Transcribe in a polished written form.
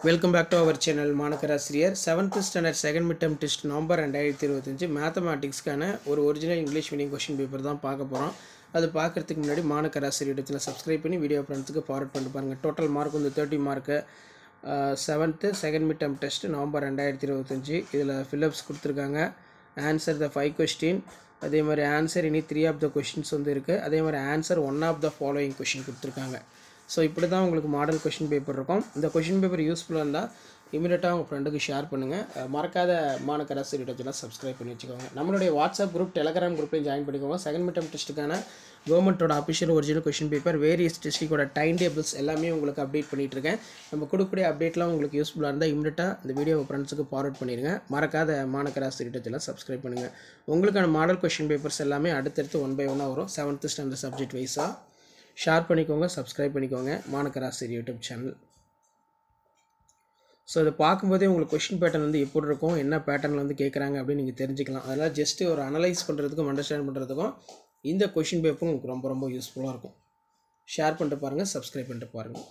Welcome back to our channel மாணக்கராசிரியர் 7th standard second midterm test November 2025 மேத்தமேட்டிக்ஸ்க்கான ஒரு original English meaning question paper தான் பார்க்க போறோம். அது பார்க்கிறதுக்கு முன்னாடி மாணக்கராசிரியர் இடத்துல சப்ஸ்கிரைப் பண்ணி வீடியோ ஃப்ரெண்ட்ஸ்க்கு ஃபார்வர்ட் பண்ணிட்டு பாருங்க. டோட்டல் மார்க் வந்து 30 mark 7th second midterm test November 2025 இதுல ஃபில்லப்ஸ் கொடுத்திருக்காங்க. ஆன்சர் the 5 question அதே மாதிரி ஆன்சர் இனி 3 of the questions வந்து இருக்கு. அதே மாதிரி answer 1 of the following question கொடுத்திருக்காங்க. ஸோ இப்படி தான் உங்களுக்கு மாடல் கொஷின் பேப்பர் இருக்கும். இந்த கொஷின் பேப்பர் யூஸ்ஃபுல்லாக இருந்தால் இமீடியட்டாக உங்கள் ஃப்ரெண்டுக்கு ஷேர் பண்ணுங்கள். மறக்காத மாணக்கராசிரியர் சப்ஸ்கிரைப் பண்ணி வச்சுக்கோங்க. நம்மளுடைய வாட்ஸ்அப் குரூப் டெலகிராம் குரூப்லையும் ஜாயின் பண்ணிக்கோங்க. செகண்ட் மிட்டம் டெஸ்ட்டுக்கான கவர்மெண்ட்டோட official original question paper various டிஸ்ட்ரிக்டோட டைம் டேபிள்ஸ் எல்லாமே உங்களுக்கு அப்டேட் பண்ணிகிட்டு இருக்கேன். நம்ம கொடுக்கக்கூடிய அப்டேட்லாம் உங்களுக்கு யூஸ்ஃபுல்லாக இருந்தால் இமீடியட்டாக இந்த வீடியோ ஃப்ரெண்ட்ஸுக்கு ஃபார்வர்ட் பண்ணிடுங்க. மறக்காத மாணக்கராசிரியர் சப்ஸ்கிரைப் பண்ணுங்கள். உங்களுக்கான மாடல் கொஷின் பேப்பர்ஸ் எல்லாமே அடுத்தடுத்து 1 by 1 வரும். 7th standard சப்ஜெக்ட் வைஸாக ஷேர் பண்ணிக்கோங்க, சப்ஸ்கிரைப் பண்ணிக்கோங்க மாணக்கராசிரியர் யூடியூப் சேனல். ஸோ இதை பார்க்கும்போதே உங்களுக்கு கொஷின் பேட்டர்ன் வந்து எப்படி இருக்கும், என்ன பேட்டர்னில் வந்து கேட்குறாங்க அப்படின்னு நீங்கள் தெரிஞ்சுக்கலாம். அதனால் ஜஸ்ட்டு ஒரு அனலைஸ் பண்ணுறதுக்கும் அண்டர்ஸ்டாண்ட் பண்ணுறதுக்கும் இந்த கொஷின் பேப்பரும் உங்களுக்கு ரொம்ப யூஸ்ஃபுல்லாக இருக்கும். ஷேர் பண்ணிட்டு பாருங்கள், சப்ஸ்கிரைப் பண்ணிட்டு பாருங்கள்.